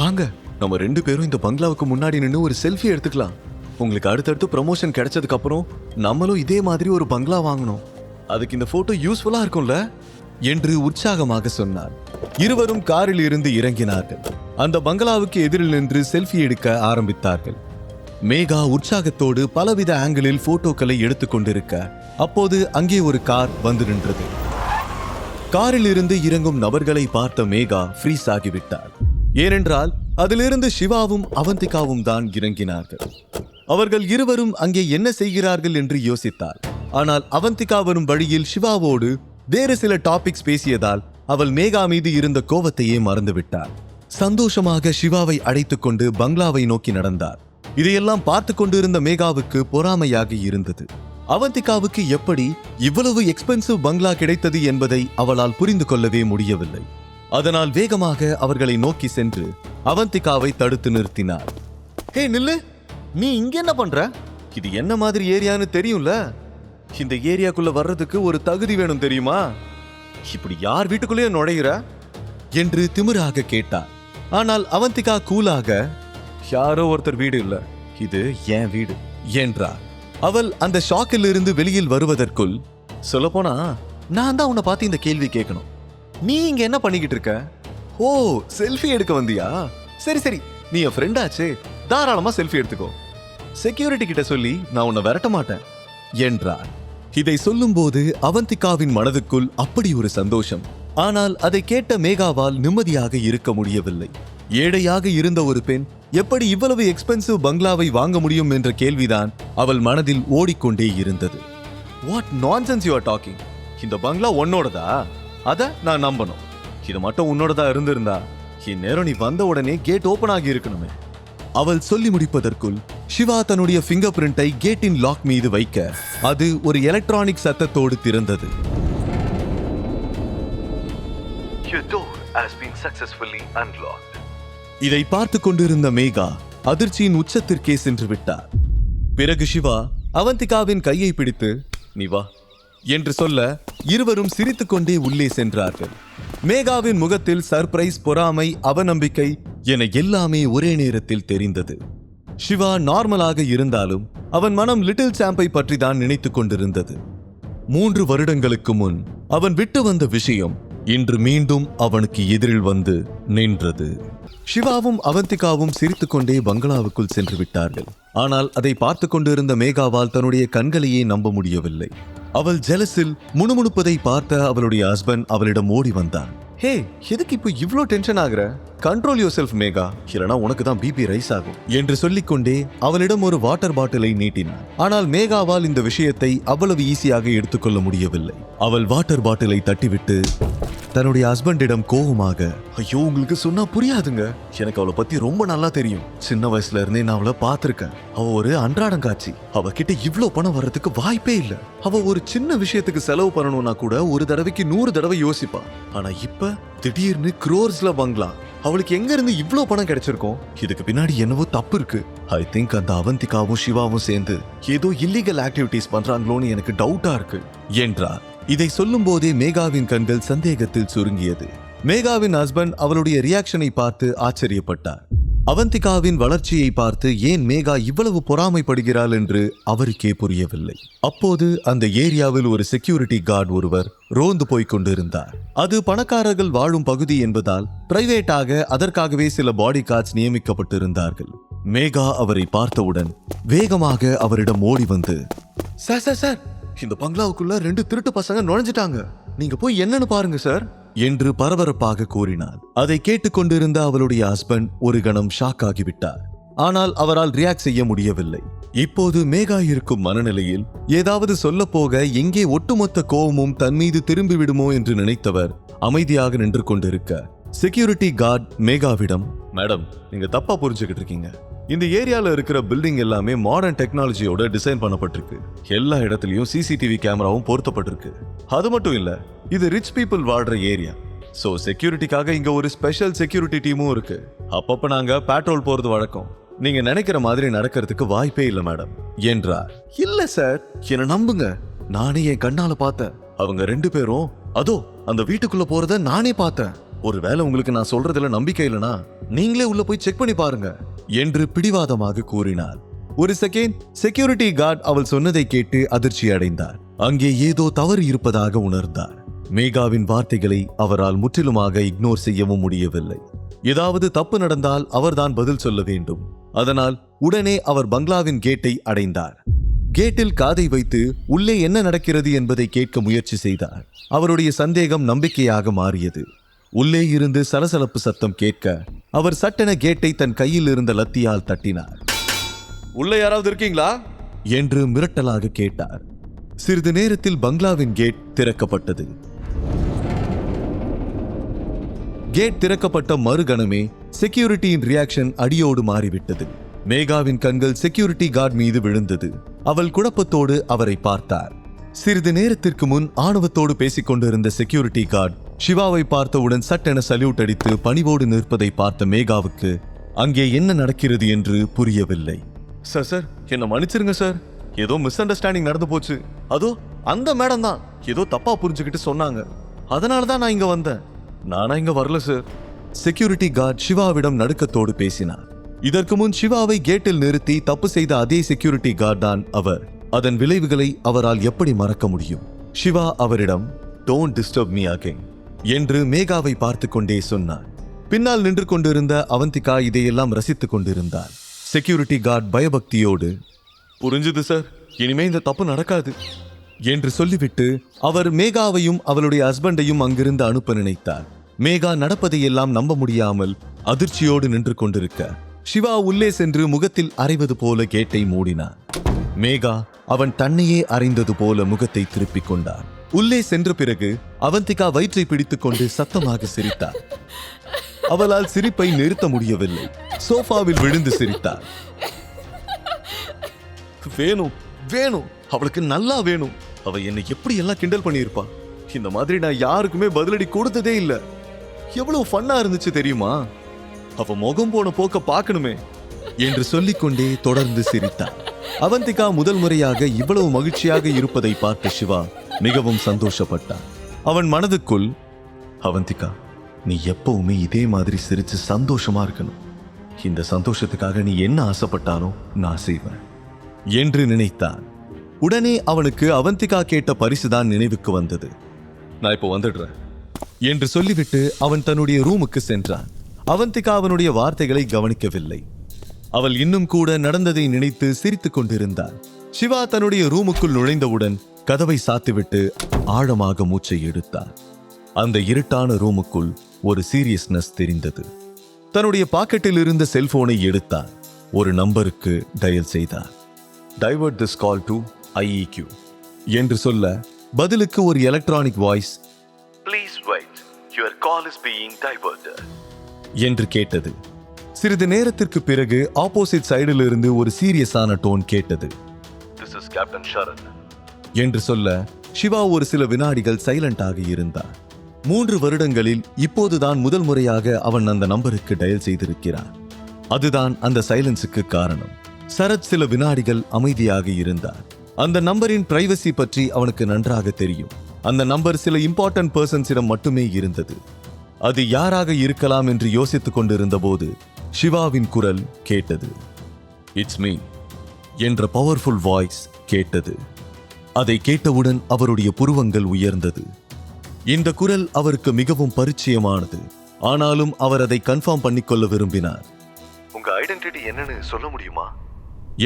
வாங்க நம்ம 2 பேரும் இந்த பங்களாவுக்கு முன்னாடி நின்று ஒரு செல்ஃபி எடுத்துக்கலாம். உங்களுக்கு அடுத்தடுத்து ப்ரமோஷன் கிடைச்சதுக்கு அப்புறம் நம்மளும் இதே மாதிரி ஒரு பங்களா வாங்கணும். அதுக்கு இந்த போட்டோ யூஸ்ஃபுல்லா இருக்கும்ல என்று உற்சாகமாக சொன்னார். இருவரும் காரில் இருந்து இறங்கினார்கள். அந்த பங்களாவுக்கு எதிரில் நின்று செல்ஃபி எடுக்க ஆரம்பித்தார்கள். மேகா உற்சாகத்தோடு பலவித ஆங்கிளில் போட்டோக்களை எடுத்துக்கொண்டிருக்க அப்போது அங்கே ஒரு கார் வந்து நின்றது. காரில் இருந்து இறங்கும் நபர்களை பார்த்த மேகா ஃப்ரீஸ் ஆகிவிட்டார். ஏனென்றால் அதிலிருந்து சிவாவும் அவந்திகாவும் தான் இறங்கினார்கள். அவர்கள் இருவரும் அங்கே என்ன செய்கிறார்கள் என்று யோசித்தார். ஆனால் அவந்திகா வரும் வழியில் சிவாவோடு வேறு சில டாபிக்ஸ் பேசியதால் அவள் மேகா மீது இருந்த கோபத்தையே மறந்துவிட்டார். சந்தோஷமாக சிவாவை அழைத்துக் கொண்டு பங்களாவை நோக்கி நடந்தார். இதையெல்லாம் பார்த்து கொண்டிருந்த மேகாவுக்கு பொறாமையாக இருந்தது. அவந்திகாவுக்கு எப்படி இவ்வளவு எக்ஸ்பென்சிவ் பங்களா கிடைத்தது என்பதை அவளால் புரிந்து கொள்ளவே முடியவில்லை. அதனால் வேகமாக அவர்களை நோக்கி சென்று அவந்திகாவை தடுத்து நிறுத்தினார். ஹே நில்லு, நீ இங்க என்ன பண்ற? இது என்ன மாதிரி ஏரியான்னு தெரியும்ல? இந்த ஏரியாக்குள்ள வர்றதுக்கு ஒரு தகுதி வேணும் தெரியுமா? இப்படி யார் வீட்டுக்குள்ளேயே நுழையிற என்று திமிராக கேட்டார். ஆனால் அவந்திகா கூலாக, யாரோ ஒருத்தர் வீடு இல்ல, இது என் வீடு என்றார். அவள் அந்த ஷாக்கில் இருந்து வெளியில் வருவதற்குள், சொல்லப்போனா நான் தான் உன்னை பார்த்து இந்த கேள்வி கேட்கணும். நீ இங்க என்ன பண்ணிக்கிட்டு இருக்க? ஓ, செல்ஃபி எடுக்க வந்தியா? சரி சரி, நீ என் ஃப்ரெண்டாச்சே, தாராளமா செல்ஃபி எடுத்துக்கோ. செக்யூரிட்டி கிட்ட சொல்லி நான் உன்னை விரட்ட மாட்டேன் என்றார். இதை சொல்லும் போது அவந்திகாவின் மனதுக்குள் அப்படி ஒரு சந்தோஷம். ஆனால் அதை கேட்ட மேகாவால் நிம்மதியாக இருக்க முடியவில்லை. ஏழையாக இருந்த ஒரு பெண் எப்படி இவ்வளவு எக்ஸ்பென்சிவ் பங்களாவை வாங்க முடியும் என்ற கேள்விதான் அவள் மனதில் ஓடிக்கொண்டே இருந்தது. What nonsense you are talking? இந்த பங்களா உன்னோடதா? அத நான் நம்பணும். இது மட்டும் உன்னோடதா இருந்திருந்தா இந்நேரம் நீ வந்த உடனே கேட் ஓபன் ஆகி இருக்கணுமே. அவள் சொல்லி முடிப்பதற்குள் சிவா தன்னுடைய ஃபிங்கர் பிரிண்டை கேட்டின் லாக் மீது வைக்க அது ஒரு எலக்ட்ரானிக் சத்தத்தோடு திறந்தது. Your door has been successfully unlocked. இதை பார்த்து கொண்டிருந்த மேகா அதிர்ச்சியின் உச்சத்திற்கே சென்று விட்டார். பிறகு சிவா அவந்திகாவின் கையை பிடித்து நீ வா என்று சொல்ல இருவரும் சிரித்துக்கொண்டே உள்ளே சென்றார்கள். மேகாவின் முகத்தில் சர்ப்ரைஸ், பொறாமை, அவநம்பிக்கை என எல்லாமே ஒரே நேரத்தில் தெரிந்தது. சிவா நார்மலாக இருந்தாலும் அவன் மனம் லிட்டில் சாம்பை பற்றி தான் நினைத்துக் கொண்டிருந்தது. 3 வருடங்களுக்கு முன் அவன் விட்டு வந்த விஷயம் இன்று மீண்டும் அவனுக்கு எதிரில் வந்து நின்றது. சிவாவும் அவந்திகாவும் சிரித்துக்கொண்டே பங்களாவுக்குள் சென்று விட்டார்கள். ஆனால் அதை பார்த்து கொண்டிருந்த மேகாவால் தன்னுடைய கண்களையே நம்ப முடியவில்லை. அவள் ஜெலஸில் முணுமுணுப்பதை பார்த்த அவளுடைய ஹஸ்பண்ட் அவளிடம் ஓடி வந்தான். ஹே, எதுக்கு இப்போ இவ்ளோ டென்ஷன் ஆகுற? கண்ட்ரோல் யுவர் செல்ஃப் மேகா, இல்லனா உனக்கு தான் பிபி ரைஸ் ஆகும் என்று சொல்லிக்கொண்டே அவளிடம் ஒரு வாட்டர் பாட்டிலை நீட்டினான். ஆனால் மேகாவால் இந்த விஷயத்தை அவ்வளவு ஈஸியாக எடுத்துக்கொள்ள முடியவில்லை. அவள் வாட்டர் பாட்டிலை தட்டிவிட்டு தன்னுடைய ஹஸ்பண்டிடம் கோபமாக, ஐயோ உங்களுக்கு சொன்னா புரியாதுங்க, எனக்கு அவளை பத்தி ரொம்ப நல்லா தெரியும். சின்ன வயசுல இருந்தே நான் அவளை பார்த்திருக்கேன். அவ ஒரு அன்றாடங்காட்சி. அவகிட்ட இவ்ளோ பணம் வர்றதுக்கு வாய்ப்பே இல்ல. அவ ஒரு சின்ன விஷயத்துக்கு செலவு பண்ணணும்னா கூட ஒரு தடவைக்கு 100 தடவை யோசிப்பா. ஆனா இப்ப திடீர்னு க்ரோர்ஸ்ல பங்களா. அவளுக்கு எங்க இருந்து இவ்ளோ பணம் கிடைச்சிருக்கும்? இதுக்கு பின்னாடி என்னவோ தப்பு இருக்கு. ஐ திங்க் அந்த அவந்திகாவும் சிவாவும் சேர்ந்து ஏதோ இல்லீகல் ஆக்டிவிட்டிஸ் பண்றாங்களோன்னு எனக்கு டவுட்டா இருக்கு என்றார். இதை சொல்லும் போதே மேகாவின் கண்கள் சந்தேகத்தில் சுருங்கியது. மேகாவின் ஹஸ்பண்ட் அவளுடைய ரியாக்ஷனை பார்த்து ஆச்சரியப்பட்டார். அவந்திகாவின் வளர்ச்சியை பார்த்து ஏன் மேகா இவ்வளவு பொறாமைப்படுகிறாள் என்று அவருக்கே புரியவில்லை. அப்போது அந்த ஏரியாவில் ஒரு செக்யூரிட்டி கார்டு ஒருவர் ரோந்து போய்க் கொண்டிருந்தார். அது பணக்காரர்கள் வாழும் பகுதி என்பதால் பிரைவேட்டாக அதற்காகவே சில பாடி கார்ட்ஸ் நியமிக்கப்பட்டிருந்தார்கள். மேகா அவரை பார்த்தவுடன் வேகமாக அவரிடம் ஓடி வந்து, சார் சார் சார், இந்த பங்களாவுக்குள்ள 2 திருட்டு பசங்க நுழைஞ்சிட்டாங்க, நீங்க போய் என்னன்னு பாருங்க சார் என்று பரபரப்பாக கூறினார். அதை கேட்டுக்கொண்டிருந்த அவளுடைய ஹஸ்பண்ட் ஒரு கணம் ஷாக் ஆகிவிட்டார். ஆனால் அவரால் ரியாக்ட் செய்ய முடியவில்லை. இப்போது மேகா இருக்கும் மனநிலையில் ஏதாவது சொல்ல போக எங்கே ஒட்டுமொத்த கோபமும் தன் மீது திரும்பி விடுமோ என்று நினைத்தவர் அமைதியாக நின்று கொண்டிருக்க செக்யூரிட்டி கார்டு மேகாவிடம், மேடம் நீங்க தப்பா புரிஞ்சுக்கிட்டு இருக்கீங்க. இந்த ஏரியால இருக்கிற பில்டிங் எல்லாமே மாடர்ன் டெக்னாலஜியோட டிசைன் பண்ணப்பட்டிருக்கு. எல்லா இடத்துலயும் சிசிடிவி கேமராவும் பொருத்தப்பட்டிருக்கு. அது மட்டும் இல்ல, இது ரிச் பீப்புள் வாழ்ற ஏரியா. சோ செக்யூரிட்டிக்காக இங்க ஒரு ஸ்பெஷல் செக்யூரிட்டி டீமும் இருக்கு. அப்பப்ப நாங்க பேட்ரோல் போறது வழக்கம். நீங்க நினைக்கிற மாதிரி நடக்கிறதுக்கு வாய்ப்பே இல்ல மேடம் என்றார். இல்ல சார், என்ன நம்புங்க, நானே என் கண்ணால பார்த்தேன். அவங்க 2 பேரும் அதோ அந்த வீட்டுக்குள்ள போறத நானே பார்த்தேன். ஒருவேளை உங்களுக்கு நான் சொல்றதுல நம்பிக்கை இல்லனா நீங்களே உள்ள போய் செக் பண்ணி பாருங்க என்று பிடிவாதமாக கூறினார். ஒரு செகண்ட் செக்யூரிட்டி கார்டு அவள் சொன்னதை கேட்டு அதிர்ச்சி அடைந்தார். அங்கே ஏதோ தவறு இருப்பதாக உணர்ந்தார். மேகாவின் வார்த்தைகளை அவரால் முற்றிலுமாக இக்னோர் செய்யவும் முடியவில்லை. ஏதாவது தப்பு நடந்தால் அவர்தான் பதில் சொல்ல வேண்டும். அதனால் உடனே அவர் பங்களாவின் கேட்டை அடைந்தார். கேட்டில் காதை வைத்து உள்ளே என்ன நடக்கிறது என்பதை கேட்க முயற்சி செய்தார். அவருடைய சந்தேகம் நம்பிக்கையாக மாறியது. உள்ளே இருந்து சலசலப்பு சத்தம் கேட்க அவர் சட்டென கேட்டை தன் கையில் இருந்த லத்தியால் தட்டினார். உள்ளே யாராவது இருக்கீங்களா என்று மிரட்டலாக கேட்டார். சிறிது நேரத்தில் பங்களாவின் கேட் திறக்கப்பட்டது. கேட் திறக்கப்பட்ட மறுகணமே செக்யூரிட்டியின் ரியாக்ஷன் அடியோடு மாறிவிட்டது. மேகாவின் கண்கள் செக்யூரிட்டி கார்டு மீது விழுந்தது. அவள் குழப்பத்தோடு அவரை பார்த்தார். சிறிது நேரத்திற்கு முன் ஆணவத்தோடு பேசிக் கொண்டிருந்த செக்யூரிட்டி கார்டு சிவாவை பார்த்தவுடன் சட்டென சல்யூட் அடித்து பணிவோடு நிற்பதை பார்த்த மேகாவுக்கு அங்கே என்ன நடக்கிறது என்று புரியவில்லை. சார் என்ன மன்னிச்சிருங்க சார், ஏதோ மிஸ் அண்டர்ஸ்டாண்டிங் நடந்து போச்சு. அதோ அந்த மேடம் தான் ஏதோ தப்பா புரிஞ்சுக்கிட்டு சொன்னாங்க, அதனாலதான் நான் இங்க வந்தேன். நானா இங்க வரல சார். செக்யூரிட்டி கார்டு சிவாவிடம் நடுக்கத்தோடு பேசினார். இதற்கு முன் சிவாவை கேட்டில் நிறுத்தி தப்பு செய்த அதே செக்யூரிட்டி கார்டு தான் அவர். அதன் விளைவுகளை அவரால் எப்படி மறக்க முடியும்? சிவா அவரிடம் "Don't disturb me again" என்று மேகாவை பார்த்து கொண்டே சொன்னார். பின்னால் நின்று கொண்டிருந்த அவந்திகா இதையெல்லாம் ரசித்துக் கொண்டிருந்தார். செக்யூரிட்டி கார்டு பயபக்தியோடு "புரிஞ்சுது சார், இனிமே இந்த தப்பு நடக்காது" என்று சொல்லிவிட்டு அவர் மேகாவையும் அவளுடைய ஹஸ்பண்டையும் அங்கிருந்து அனுப்ப நினைத்தார். மேகா நடப்பதையெல்லாம் நம்ப முடியாமல் அதிர்ச்சியோடு நின்று கொண்டிருக்க சிவா உள்ளே சென்று முகத்தில் அறைவது போல கேட்டை மூடினார். மேகா அவன் தன்னையே அறைந்தது போல முகத்தை திருப்பிக் கொண்டார். உள்ளே சென்ற பிறகு அவந்திகா வயிற்றை பிடித்துக் கொண்டு சத்தமாக சிரித்தார். அவளால் சிரிப்பை நிறுத்த முடியவில்லை. சோஃபாவில் விழுந்து சிரித்தார். வேணும் வேணும், அவளுக்கு நல்லா வேணும். அவ என்னை எப்படி எல்லாம் கிண்டல் பண்ணியிருப்பா. இந்த மாதிரி நான் யாருக்குமே பதிலடி கொடுத்ததே இல்ல. எவ்வளவு ஃபன்னா இருந்துச்சு தெரியுமா? அவ முகம் போன போக்க பார்க்கணுமே என்று சொல்லிக்கொண்டே தொடர்ந்து சிரித்தார். அவந்திகா முதல் முறையாக இவ்வளவு மகிழ்ச்சியாக இருப்பதை பார்த்த சிவா மிகவும் சந்தோஷப்பட்டான். அவன் மனதுக்குள், அவந்திகா, நீ எப்பவுமே இதே மாதிரி சிரிச்சு சந்தோஷமா இருக்கணும். இந்த சந்தோஷத்துக்காக நீ என்ன ஆசைப்பட்டாலும் நான் செய்வேன் என்று நினைத்தான். உடனே அவனுக்கு அவந்திகா கேட்ட பரிசுதான் நினைவுக்கு வந்தது. நான் இப்போ வந்துடுறேன் என்று சொல்லிவிட்டு அவன் தன்னுடைய ரூமுக்கு சென்றான். அவந்திகா அவனுடைய வார்த்தைகளை கவனிக்கவில்லை. அவள் இன்னும் கூட நடந்ததை நினைத்து சிரித்துக் கொண்டிருந்தாள். சிவா தன்னுடைய ரூமுக்குள் நுழைந்தவுடன் கதவை சாத்திவிட்டு ஆழமாக மூச்சை எடுத்தார். அந்த இருட்டான ரூமுக்குள் ஒரு சீரியஸ்னஸ் தெரிந்தது. தன்னுடைய பாக்கெட்டில் இருந்த செல்போனை எடுத்தார். ஒரு நம்பருக்கு டயல் செய்தார். Divert this call to IEQ என்று சொல்ல பதிலுக்கு ஒரு electronic voice, "Please wait, your call is being diverted" என்று கேட்டது. சிறிது நேரத்திற்கு பிறகு ஆப்போசிட் சைடில் இருந்து ஒரு சீரியஸான டோன் கேட்டது. "This is Captain Sharan" என்று சொல்ல சிவா ஒரு சில வினாடிகள் சைலண்டாக இருந்தார். 3 வருடங்களில் இப்போதுதான் முதல் முறையாக அவன் அந்த நம்பருக்கு டயல் செய்திருக்கிறான். அதுதான் அந்த சைலன்ஸுக்கு காரணம். சரத் சில வினாடிகள் அமைதியாக இருந்தார். அந்த நம்பரின் பிரைவசி பற்றி அவனுக்கு நன்றாக தெரியும். அந்த நம்பர் சில இம்பார்ட்டன்ட் பர்சன்ஸிடம் மட்டுமே இருந்தது. அது யாராக இருக்கலாம் என்று யோசித்துக் கொண்டிருந்த போது சிவாவின் குரல் கேட்டது. "இட்ஸ் மீ" என்ற பவர்ஃபுல் வாய்ஸ் கேட்டது. அதை கேட்டவுடன் அவருடைய புருவங்கள் உயர்ந்தது. இந்த குரல் அவருக்கு மிகவும் பரிச்சயமானது. ஆனாலும் அவர் அதை கன்ஃபார்ம் பண்ணிக்கொள்ள விரும்பினார். "உங்க ஐடென்டிட்டி என்னன்னு சொல்ல முடியுமா?"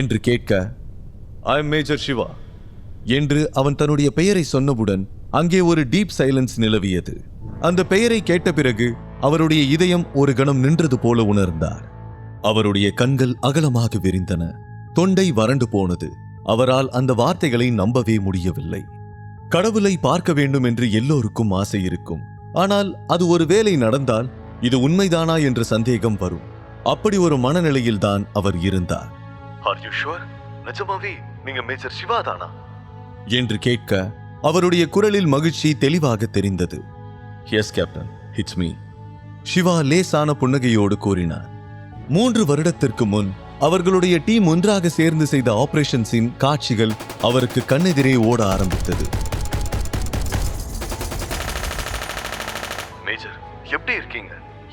என்று கேட்க, "ஐ எம் மேஜர் சிவா" என்று அவன் தன்னுடைய பெயரை சொன்னவுடன் அங்கே ஒரு டீப் சைலன்ஸ் நிலவியது. அந்த பெயரை கேட்ட பிறகு அவருடைய இதயம் ஒரு கணம் நின்றது போல உணர்ந்தார். அவருடைய கண்கள் அகலமாக விரிந்தன. தொண்டை வறண்டு போனது. அவரால் அந்த வார்த்தைகளை நம்பவே முடியவில்லை. கடவுளை பார்க்க வேண்டும் என்று எல்லோருக்கும் ஆசை இருக்கும். ஆனால் அது ஒரு வேளை நடந்தால் இது உண்மைதானா என்ற சந்தேகம் வரும். அப்படி ஒரு மனநிலையில்தான் அவர் இருந்தார். "Are you sure? நிஜமாவே நீங்க மேஜர் சிவா தானா?" என்று கேட்க அவருடைய குரலில் மகிழ்ச்சி தெளிவாக தெரிந்தது. "Yes, Captain, it's me." Siva லேசான புன்னகையோடு கூறினார். 3 வருடத்திற்கு முன் அவர்களுடைய டீம் ஒன்றாக சேர்ந்து செய்த ஆபரேஷன்ஸின் காட்சிகள் அவருக்கு கண்ணெதிரே ஓட ஆரம்பித்தது. "மேஜர், எப்படி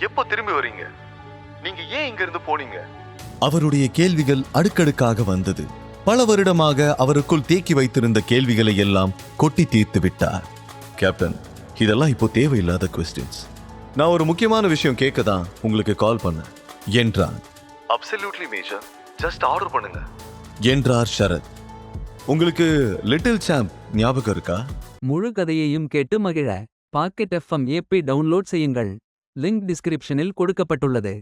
எப்போ திரும்பி வரீங்க? நீங்க ஏன் இங்க இருந்து போனீங்க? அவருடைய கேள்விகள் அடுக்கடுக்காக வந்தது. பல வருடமாக அவருக்குள் தேக்கி வைத்திருந்த கேள்விகளை எல்லாம் கொட்டி தீர்த்து விட்டார். கேப்டன், இதெல்லாம் இப்போ தேவையில்லாத கொஸ்டின்ஸ். நான் ஒரு முக்கியமான விஷயம் கேட்க தான் உங்களுக்கு கால் பண்ணேன் என்றான். அப்சல்யூட்லி மேஜர், ஜஸ்ட் ஆர்டர் பண்ணுங்க என்றார் ஷரத். உங்களுக்கு லிட்டில் சாம்ப் ஞாபகம் இருக்கா? முழு கதையையும் கேட்டு மகிழ பாக்கெட் FM APP டவுன்லோட் செய்யுங்கள். லிங்க் டிஸ்கிரிப்ஷனில் கொடுக்கப்பட்டுள்ளது.